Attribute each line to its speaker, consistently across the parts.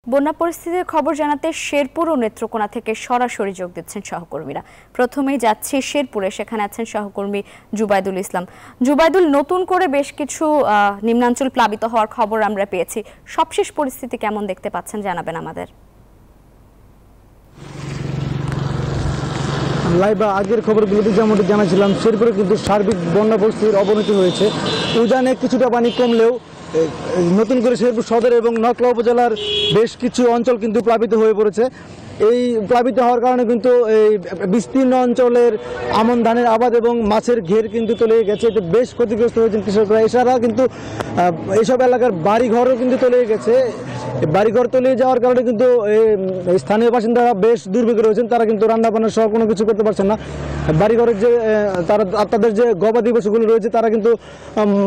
Speaker 1: বন্যা পরিস্থিতির খবর জানাতে শেরপুর ও নেত্রকোনা থেকে সরাসরি যোগ দিচ্ছেন সহকর্মীরা। প্রথমেই যাচ্ছি শেরপুরে, সেখানে আছেন সহকর্মী জুবাইদুল ইসলাম। জুবাইদুল, নতুন করে বেশ কিছু নিম্নাঞ্চল প্লাবিত হওয়ার খবর আমরা পেয়েছি, সবশেষ পরিস্থিতি কেমন দেখতে পাচ্ছেন জানাবেন আমাদের।
Speaker 2: লাইভা আগের খবরগুলোতে যেমনটি জানাছিলাম, শেরপুরে কিন্তু সার্বিক বন্যা পরিস্থিতির অবনতি হয়েছে। উজানে কিছুটা পানি কমলেও নতুন করে শেরপুর সদর এবং নকলা উপজেলার বেশ কিছু অঞ্চল কিন্তু প্লাবিত হয়ে পড়েছে। এই প্লাবিত হওয়ার কারণে কিন্তু এই বিস্তীর্ণ অঞ্চলের আমন ধানের আবাদ এবং মাছের ঘের কিন্তু তলিয়ে গেছে, এতে বেশ ক্ষতিগ্রস্ত হয়েছেন কৃষকরা। এছাড়া কিন্তু এইসব এলাকার বাড়িঘরও কিন্তু তলিয়ে গেছে। বাড়িঘর তলিয়ে যাওয়ার কারণে কিন্তু স্থানীয় বাসিন্দারা বেশ দুর্ভোগে রয়েছেন, তারা কিন্তু রান্নাবান্না সহ কোনো কিছু করতে পারছেন না। বাড়িঘরের যে তাদের যে গবাদি পশুগুলো রয়েছে তারা কিন্তু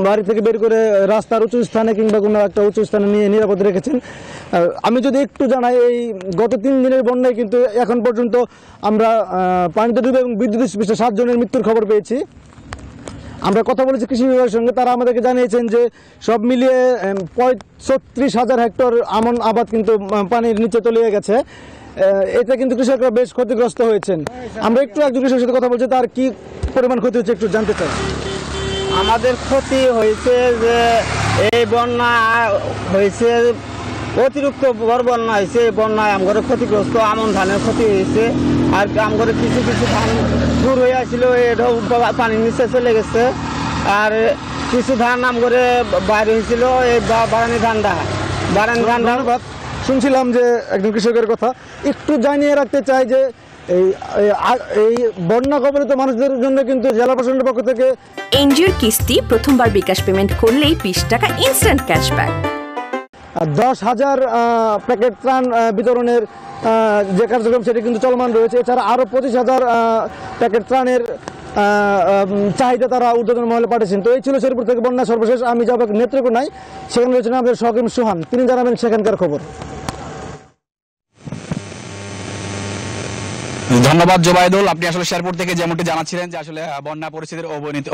Speaker 2: বাড়ি থেকে বের করে রাস্তার উঁচু স্থানে কিংবা কোনো একটা উঁচু স্থানে নিয়ে নিরাপদে রেখেছেন। আমি যদি একটু জানাই, এই গত 3 দিনের বন্যায় কিন্তু এখন পর্যন্ত আমরা পানিতে ডুবে এবং বিদ্যুৎস্পৃষ্টে 7 জনের মৃত্যুর খবর পেয়েছি। আমরা কথা বলেছি কৃষি বিভাগের সঙ্গে, তারা আমাদেরকে জানিয়েছেন যে সব মিলিয়ে 35,000 হেক্টর আমন আবাদ কিন্তু পানির নিচে তলিয়ে গেছে। এটা কিন্তু কৃষকরা বেশ ক্ষতিগ্রস্ত হয়েছেন। আমরা একটু একজন কৃষকের সাথে কথা বলছি, তার কি পরিমাণ ক্ষতি হচ্ছে একটু জানতে চাই।
Speaker 3: আমাদের ক্ষতি হয়েছে যে এই বন্যা হয়েছে, অতিরিক্ত বড় বন্যা হয়েছে। এই বন্যায় আমগরে ক্ষতিগ্রস্ত, আমন ধানের ক্ষতি হয়েছে। আর আমগরে কিছু কিছু ধান দূর হয়ে আসছিল, এটাও পানির নিচে চলে গেছে। আর কিছু ধান আমগরে বাইরে হয়েছিল, এই বারানি ধানটা
Speaker 2: ধন্যবাদ। শুনছিলাম যে একজন কৃষকের কথা। একটু জানিয়ে রাখতে চাই যে এই বন্যা কবলিত মানুষদের জন্য কিন্তু জেলা প্রশাসনের পক্ষ থেকে
Speaker 4: এনজিওর কিস্তি প্রথমবার বিকাশ পেমেন্ট করলেই 20 টাকা ইনস্ট্যান্ট ক্যাশব্যাক।
Speaker 2: 10,000 প্যাকেট ত্রাণ বিতরণের যে কার্যক্রম সেটি কিন্তু চলমান রয়েছে। এছাড়া আরও 25,000 প্যাকেট ত্রাণের চাহিদা তারা ঊর্ধ্বতন মহলে পাঠিয়েছেন। তো এই ছিল শেরপুর থেকে বন্যা সর্বশেষ। আমি যাব নেত্রকোনায়, সেখানে রয়েছেন আমাদের সহকর্মী সোহান, তিনি জানাবেন সেখানকার খবর।
Speaker 5: ধন্যবাদ জুবাইদুল। আপনি আসলে শেরপুর থেকে যেমনটি জানাচ্ছিলেন যে আসলে বন্যা পরিস্থিতির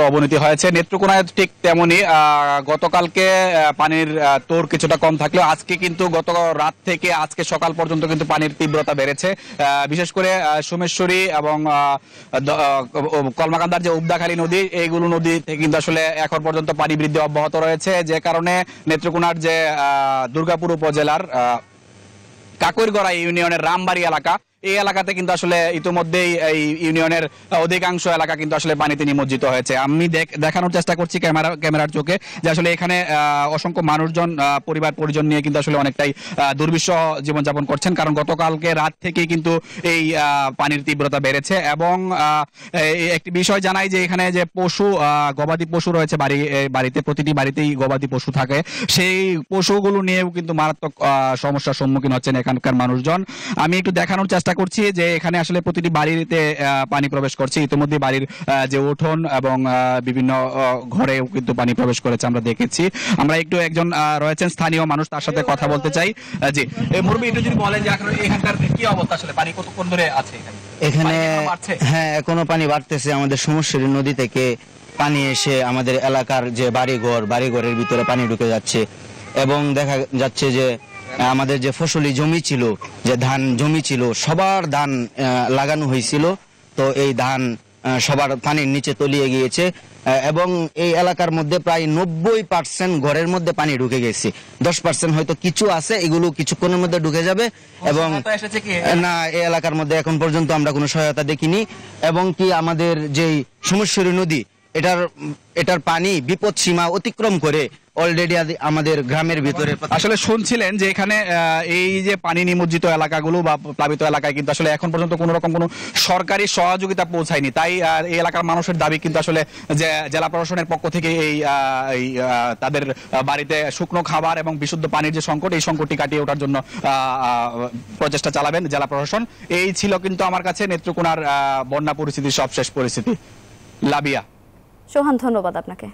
Speaker 5: অবনতি হয়েছে নেত্রকোনায়, ঠিক তেমনি গতকালকে পানির তোর কিছুটা কম থাকলেও আজকে কিন্তু গত রাত থেকে আজকে সকাল পর্যন্ত কিন্তু পানির তীব্রতা বেড়েছে। বিশেষ করে সোমেশ্বরী এবং কলমাকান্দার যে উবদাখালী নদী, এইগুলো নদী থেকে কিন্তু আসলে এখন পর্যন্ত পানি বৃদ্ধি অব্যাহত রয়েছে, যে কারণে নেত্রকোনার যে দুর্গাপুর উপজেলার কাকইরগড়া ইউনিয়নের রামবাড়ি এলাকা, এই এলাকাতে কিন্তু আসলে ইতিমধ্যেই এই ইউনিয়নের অধিকাংশ এলাকা কিন্তু আসলে পানিতে নিমজ্জিত হয়েছে। আমি দেখানোর চেষ্টা করছি ক্যামেরার চোখে যে আসলে এখানে অসংখ্য মানুষজন পরিবার পরিজন নিয়ে কিন্তু আসলে অনেকটাই দুর্বিষহ জীবনযাপন করছেন, কারণ গতকালকে রাত থেকেই কিন্তু এই পানির তীব্রতা বেড়েছে। এবং একটি বিষয় জানাই যে এখানে যে গবাদি পশু রয়েছে বাড়িতে, প্রতিটি বাড়িতেই গবাদি পশু থাকে, সেই পশুগুলো নিয়েও কিন্তু মারাত্মক সমস্যার সম্মুখীন হচ্ছেন এখানকার মানুষজন। আমি একটু দেখানোর চেষ্টা করছি যে এখানে আসলে প্রতিটি বাড়িতে পানি প্রবেশ করছে। ইতিমধ্যে বাড়ির যে উঠোন এবং বিভিন্ন ঘরেও কিন্তু পানি প্রবেশ করেছে, আমরা দেখেছি। আমরা একটু একজন রয়েছেন স্থানীয় মানুষ, তার সাথে কথা বলতে চাই। জি মুরবি, একটু যদি বলেন যে এখানকার কি অবস্থা, আসলে পানি কতক্ষণ ধরে আছে
Speaker 6: এখানে? হ্যাঁ, এখনো পানি বাড়তেছে। আমাদের সোমেশ্বরী নদী থেকে পানি এসে আমাদের এলাকার যে বাড়িঘরের ভিতরে পানি ঢুকে যাচ্ছে, এবং দেখা যাচ্ছে যে আমাদের যে ফসলি জমি ছিল, যে ধান জমি ছিল, সবার ধান লাগানো হয়েছিল, তো এই ধান সবার পানির নিচে তলিয়ে গিয়েছে। এবং এই এলাকার মধ্যে প্রায় 90% ঘরের মধ্যে পানি ঢুকে গেছে। 10% হয়তো কিছু আছে, এগুলো কিছুক্ষণের মধ্যে ঢুকে যাবে। এবং না, এই এলাকার মধ্যে এখন পর্যন্ত আমরা কোনো সহায়তা দেখিনি। এবং কি আমাদের যেই সোমেশ্বরী নদী, এটার পানি বিপদ সীমা অতিক্রম করে অলরেডি আমাদের গ্রামের ভিতরে।
Speaker 5: আসলে শুনছিলেন যে এখানে এই যে পানি নিমজ্জিত এলাকাগুলো বা প্লাবিত এলাকায় কিন্তু আসলে এখন পর্যন্ত কোনো রকম কোনো সরকারি সহযোগিতা পৌঁছায়নি। তাই এই এলাকার মানুষের দাবি কিন্তু আসলে যে জেলা প্রশাসনের পক্ষ থেকে এই তাদের বাড়িতে শুকনো খাবার এবং বিশুদ্ধ পানির যে সংকট, এই সংকটটি কাটিয়ে ওঠার জন্য প্রচেষ্টা চালাবেন জেলা প্রশাসন। এই ছিল কিন্তু আমার কাছে নেত্রকোনার বন্যা পরিস্থিতির সবশেষ পরিস্থিতি। লাবিয়া।
Speaker 1: সোহান, ধন্যবাদ আপনাকে।